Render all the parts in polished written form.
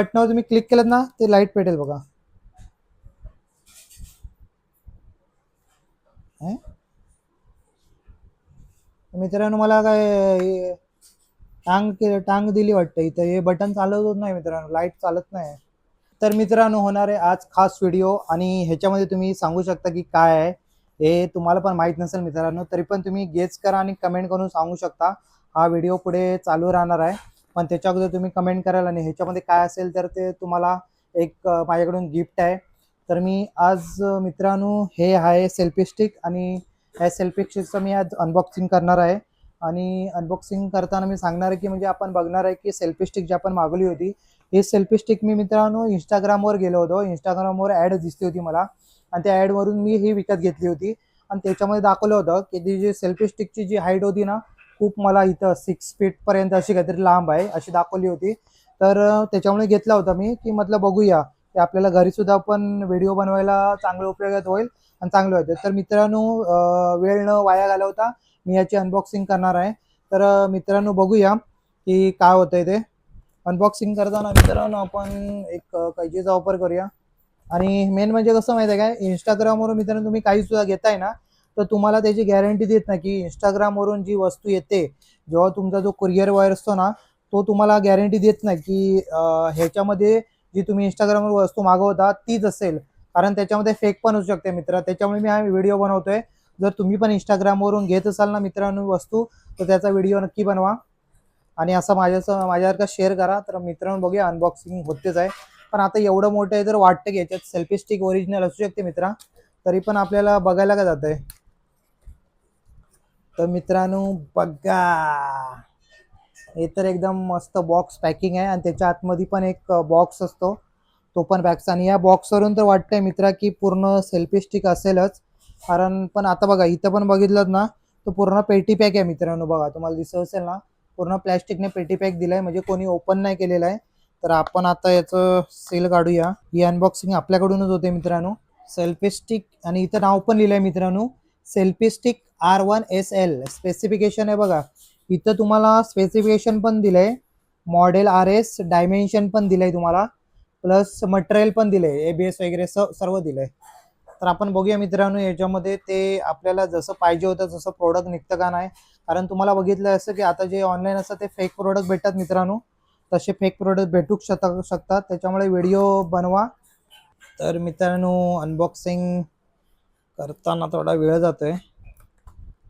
बटनावर तुम्ही क्लिक केलं ना ते लाईट पेटेल बघा. मित्रांनो मला काय टांग दिली वाटतं इथं. हे बटन चालवत नाही मित्रांनो, लाईट चालत नाही. तर मित्रांनो होणार आहे आज खास व्हिडिओ आणि ह्याच्यामध्ये तुम्ही सांगू शकता की काय आहे हे. तुम्हाला पण माहित नसेल मित्रांनो, तरी पण तुम्ही गेस करा आणि कमेंट करून सांगू शकता. हा व्हिडिओ पुढे चालू राहणार आहे, पण त्याच्या अगोदर तुम्ही कमेंट कराल आणि ह्याच्यामध्ये काय असेल तर ते तुम्हाला एक माझ्याकडून गिफ्ट आहे. तर मी आज मित्रांनो हे आहे सेल्फी स्टिक आणि या सेल्फी स्टिकचं मी आज अनबॉक्सिंग करणार आहे. आणि अनबॉक्सिंग करताना मी सांगणार आहे की म्हणजे आपण बघणार आहे की सेल्फी स्टिक जी आपण मागवली होती ही सेल्फी स्टिक मी मित्रांनो इंस्टाग्रामवर गेलो होतो. इंस्टाग्रामवर ॲड दिसली होती मला आणि त्या ॲडवरून मी ही विकत घेतली होती. आणि त्याच्यामध्ये दाखवलं होतं की ती जी सेल्फी स्टिकची जी हाईट होती ना खूप मला इथं 6 फीटपर्यंत अशी काहीतरी लांब आहे अशी दाखवली होती. तर त्याच्यामुळे घेतला होता मी की म्हटलं बघूया की आपल्याला घरीसुद्धा पण व्हिडिओ बनवायला चांगलं उपयोगात होईल आणि चांगलं होतं. तर मित्रांनो वेळ न वाया घालवता मी याची अनबॉक्सिंग करणार आहे. तर मित्रांनो बघूया की काय होतंय ते. अनबॉक्सिंग करताना मित्रांनो आपण एक कैचीचा वापर करूया. आणि मेन म्हणजे कसं माहिती आहे काय, इंस्टाग्रामवरून मित्रांनो तुम्ही काही सुद्धा घेताय ना तर तुम्हाला त्याची गॅरंटी देत नाही की इंस्टाग्रामवरून जी वस्तू येते जेव्हा तुमचा जो कुरिअर वायर असतो ना तो तुम्हाला गॅरंटी देत नाही की ह्याच्यामध्ये जी तुम्ही इंस्टाग्रामवर वस्तू मागवता तीच असेल. कारण त्याच्यामध्ये फेक पण होऊ शकते मित्र. त्याच्यामुळे मी हा व्हिडिओ बनवतोय. जर तुम्ही पण इंस्टाग्रामवरून घेत असाल ना मित्रांनो वस्तू तर त्याचा व्हिडिओ नक्की बनवा आणि असं माझ्यासारखं शेअर करा. तर मित्रांनो बघूया अनबॉक्सिंग होतेच आहे. पण आता एवढं मोठं आहे तर वाटतं की याच्यात सेल्फी स्टिक ओरिजिनल असू शकते मित्रा, तरी पण आपल्याला बघायला का जात आहे. तर मित्रांनो बघा हे तर एकदम मस्त बॉक्स पॅकिंग आहे आणि त्याच्या आतमध्ये पण एक बॉक्स असतो तो पण बॅगचा. आणि या बॉक्सवरून तर वाटतंय मित्रा की पूर्ण सेल्फी स्टिक असेलच. कारण पण आता बघा इथं पण बघितलं ना तो पूर्ण पेटी पॅक आहे मित्रांनो. बघा तुम्हाला दिसत असेल ना पूर्ण प्लॅस्टिकने पेटी पॅक दिलाय म्हणजे कोणी ओपन नाही केलेलं आहे. तर आपण आता याचं सील काढूया. ही अनबॉक्सिंग आपल्याकडूनच होते मित्रांनो. सेल्फी स्टिक आणि इथं नाव पण लिहिलंय मित्रांनो सेल्फी स्टिक R1SL. स्पेसिफिकेशन आहे बघा इथं तुम्हाला स्पेसिफिकेशन पण दिलंय, मॉडेल RS डायमेन्शन पण दिलंय तुम्हाला, प्लस मटेरियल पण दिलंय ABS वगैरे सर्व दिलंय. तर आपण बघूया मित्रांनो याच्यामध्ये ते आपल्याला जसं पाहिजे होतं जसं प्रोडक्ट निघतं का नाही. कारण तुम्हाला बघितलं असं की आता जे ऑनलाईन असतं ते फेक प्रोडक्ट भेटतात मित्रांनो. तसे फेक प्रोडक्ट भेटू शकतात. त्याच्यामुळे व्हिडिओ बनवा. तर मित्रांनो अनबॉक्सिंग करताना थोडा वेळ जातोय.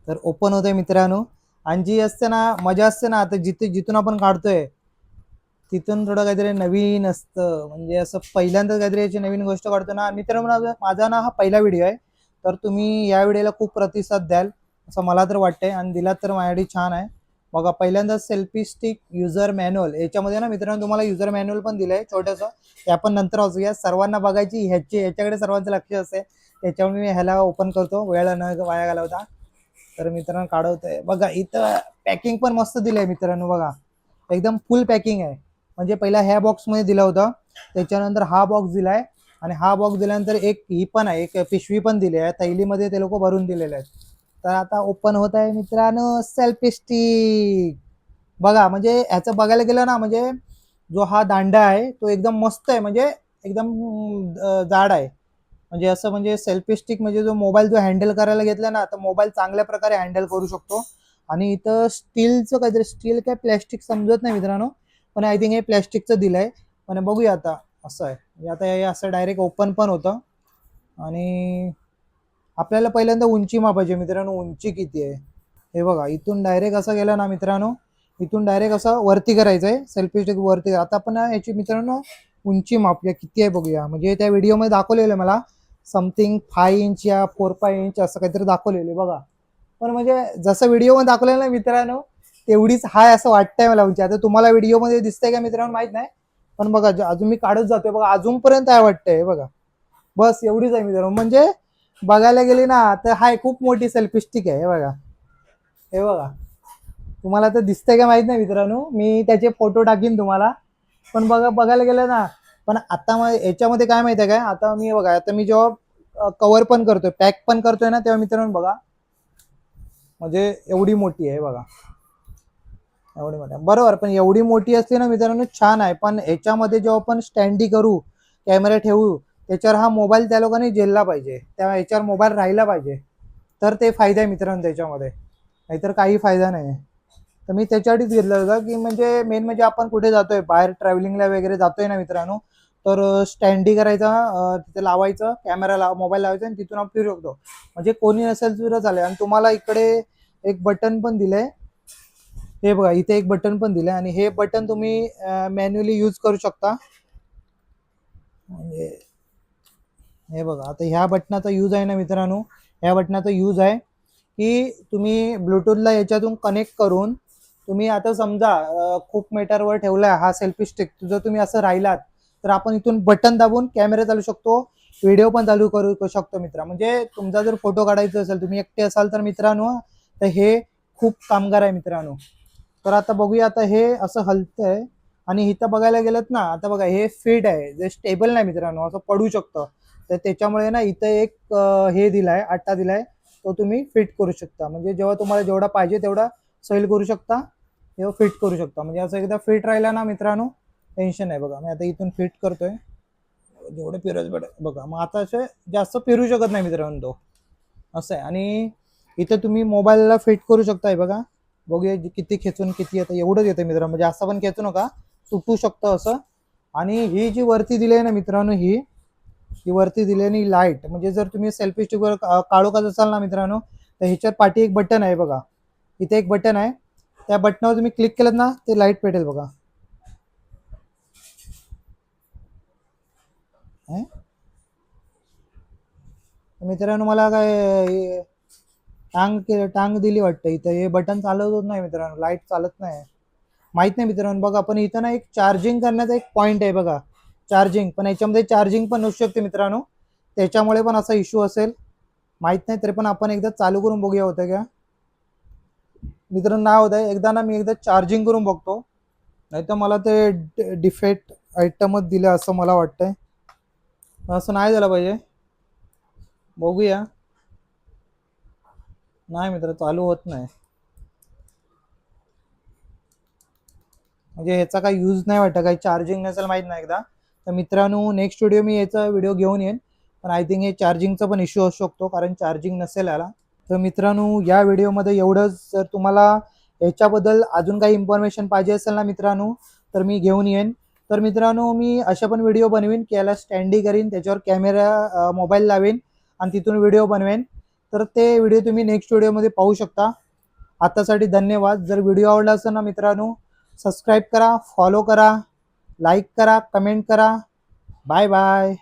तर ओपन होतंय मित्रांनो. आणि जी असते ना मजा असते ना आता जिथून आपण काढतोय तिथून थोडं काहीतरी नवीन असतं. म्हणजे असं पहिल्यांदाच काहीतरी याची नवीन गोष्ट काढतो ना. मित्रांनो माझा ना हा पहिला व्हिडिओ आहे. तर तुम्ही या व्हिडिओला खूप प्रतिसाद द्याल असं मला तर वाटतंय आणि दिलात तर माझ्यासाठी छान आहे. बघा पहिल्यांदा सेल्फी स्टिक युजर मॅन्युअल याच्यामध्ये ना मित्रांनो तुम्हाला युजर मॅन्युअल पण दिलंय छोटंसं. ते आपण नंतर वाचूया. सर्वांना बघायची ह्याच्याकडे सर्वांचं लक्ष असते त्याच्यामुळे मी ह्याला ओपन करतो वेळ न वाया घालवता. तर मित्रांनो काढवतोय बघा इथं पॅकिंग पण मस्त दिलंय मित्रांनो. बघा एकदम फुल पॅकिंग आहे. म्हणजे पहिला ह्या बॉक्समध्ये दिलं होतं त्याच्यानंतर हा बॉक्स दिलाय आणि हा बॉक्स दिल्यानंतर एक ही पण आहे एक पिशवी पण दिली आहे. थैलीमध्ये ते लोक भरून दिलेले आहेत. तर आता ओपन होत आहे मित्रांनो सेल्फी स्टिक. बघा म्हणजे ह्याचं बघायला गेलं ना म्हणजे जो हा दांडा आहे तो एकदम मस्त आहे. म्हणजे एकदम जाड आहे. म्हणजे असं म्हणजे सेल्फी स्टिक म्हणजे जो मोबाईल जो हँडल करायला घेतला ना तर मोबाईल चांगल्या प्रकारे हँडल करू शकतो. आणि इथं स्टीलचं काहीतरी स्टील काय प्लॅस्टिक समजत नाही मित्रांनो, पण आय थिंक हे प्लॅस्टिकचं दिलंय. पण बघूया आता असं आहे. म्हणजे आता हे असं डायरेक्ट ओपन पण होतं. आणि आपल्याला पहिल्यांदा उंची मापायची मित्रांनो. उंची किती आहे हे बघा. इथून डायरेक्ट असं गेलं ना मित्रांनो इथून डायरेक्ट असं वरती करायचं आहे सेल्फी स्टिक वरती. आता आपण याची मित्रांनो उंची मापूया किती आहे बघूया. म्हणजे त्या व्हिडिओमध्ये दाखवलेलं मला समथिंग 5 इंच या 4-5 इंच असं काहीतरी दाखवलेलं बघा. पण म्हणजे जसं व्हिडिओमध्ये दाखवलेलं ना मित्रांनो तेवढीच हाय असं वाटतंय मला उंची. आता तुम्हाला व्हिडिओमध्ये दिसतंय का मित्रांनो माहित नाही. पण बघा अजून मी काढत जातोय बघा अजूनपर्यंत काय वाटतंय बघा. बस एवढीच आहे मित्रांनो. म्हणजे बघायला गेली ना तर हाय खूप मोठी सेल्फी स्टिक आहे. हे बघा हे बघा. तुम्हाला तर दिसतंय का माहित नाही मित्रांनो. मी त्याचे फोटो टाकीन तुम्हाला. पण बघायला गेलं ना पण आता याच्यामध्ये काय माहिती आहे काय आता मी बघा आता मी जेव्हा कव्हर पण करतोय पॅक पण करतोय ना तेव्हा मित्रांनो बघा म्हणजे एवढी मोठी आहे बघा. एवढी मोठी बरोबर, पण एवढी मोठी असली ना मित्रांनो छान आहे, पण याच्यामध्ये जेव्हा आपण स्टँडी करू, कॅमेरा ठेवू, त्याच्यावर हा मोबाईल त्या लोकांनी झेलला पाहिजे, त्या याच्यावर मोबाईल राहिला पाहिजे, तर ते फायदा आहे मित्रांनो त्याच्यामध्ये, नाहीतर काही फायदा नाही. तर मी त्याच्यासाठीच घेतलं होतं की म्हणजे मेन म्हणजे आपण कुठे जातोय बाहेर ट्रॅव्हलिंगला वगैरे जातोय ना मित्रांनो, तर स्टँडी करायचा, तिथे लावायचं कॅमेरा मोबाईल लावायचा आणि तिथून आपण फिरू शकतो, म्हणजे कोणी नसेल तुला चालेल. आणि तुम्हाला इकडे एक बटन पण दिलंय, हे बघा इथे एक बटन पण दिलंय आणि हे बटन तुम्ही मॅन्युअली यूज करू शकता. म्हणजे हे बघा आता ह्या बटनाचा यूज आहे ना मित्रांनो, ह्या बटनाचा यूज आहे की तुम्ही ब्लूटूथला याच्यातून कनेक्ट करून, तुम्ही आता समजा खूप मीटरवर ठेवलाय हा सेल्फी स्टिक, जर तुम्ही असं राहिलात तर आपण इथून बटन दाबून कॅमेरा चालू शकतो, व्हिडिओ पण चालू करू शकतो मित्र. म्हणजे तुमचा जर फोटो काढायचा असेल, तुम्ही एकटे असाल तर मित्रांनो, तर हे खूप कामगार आहे मित्रांनो. तर आता बघूया, आता हे असं हलतंय आणि इथं बघायला गेलं ना, आता बघा हे फिट आहे, जे स्टेबल नाही मित्रांनो, असं पडू शकतं. तर त्याच्यामुळे ना इथं एक हे दिलाय, आट्टा दिलाय, तो तुम्ही फिट करू शकता. म्हणजे जेव्हा तुम्हाला जेवढा पाहिजे तेवढा सैल करू शकता, तेव्हा फिट करू शकता. म्हणजे असं एकदा फिट राहिला ना मित्रांनो, टेन्शन नाही. बघा मी आता इथून फिट करतोय, जेवढे फिरत बघा, मग आता असे जास्त फिरू शकत नाही मित्रांनो तो, असं आहे. आणि इथं तुम्ही मोबाईलला फिट करू शकताय बघा, बघूया किती खेचून किती येतं, एवढंच येतं मित्रांनो, म्हणजे असं पण खेचू नका, तुटू शकतं असं. आणि ही जी वरती दिली आहे ना मित्रांनो, ही वरती दिलेली लाईट, म्हणजे जर तुम्ही सेल्फी स्टिकवर काढत असाल ना मित्रांनो, तर ह्याच्यात पाठी एक बटन आहे बघा, इथे एक बटन आहे, त्या बटनावर तुम्ही क्लिक केलं ना, ते लाईट पेटेल बघा. मित्रांनो मला काय टांग दिली वाटतं, इथं हे बटन चालत होत नाही मित्रांनो, लाईट चालत नाही, माहित नाही मित्रांनो. बघा पण इथं ना एक चार्जिंग करण्याचा एक पॉईंट आहे बघा, चार्जिंग, पण याच्यामध्ये चार्जिंग पण नसू शकते मित्रांनो, त्याच्यामुळे पण असा इश्यू असेल, माहित नाही. तरी पण आपण एकदा चालू करून बघूया होतं का मित्रांनो, नाही होत आहे, एकदा ना मी एकदा चार्जिंग करून बघतो, नाही तर मला ते डिफेक्ट आयटमच दिले असं मला वाटतंय, असं नाही झालं पाहिजे. बघूया. नाही मित्र, चालू होत नाही, म्हणजे ह्याचा काही यूज नाही वाटतं, काही चार्जिंग नसेल, माहीत नाही एकदा. तर मित्रांनो नेक्स्ट व्हिडिओ मी याचा व्हिडिओ घेऊन येईन, पण आय थिंक हे चार्जिंगचा पण इश्यू असू शकतो, कारण चार्जिंग नसेल याला. तर मित्रांनो या व्हिडिओमध्ये एवढंच. जर तुम्हाला याच्याबद्दल अजून काही इन्फॉर्मेशन पाहिजे असेल ना मित्रांनो, तर मी घेऊन येईन. तर मित्रांनो मी अशा पण व्हिडिओ बनवीन की याला स्टँडी करीन, त्याच्यावर कॅमेरा मोबाईल लावेन आणि तिथून व्हिडिओ बनवेन, तर ते व्हिडिओ तुम्ही नेक्स्ट व्हिडिओमध्ये पाहू शकता. आतासाठी धन्यवाद. जर व्हिडिओ आवडला असेल ना मित्रांनो, सबस्क्राईब करा, फॉलो करा, लाईक करा, कमेंट करा. Bye bye.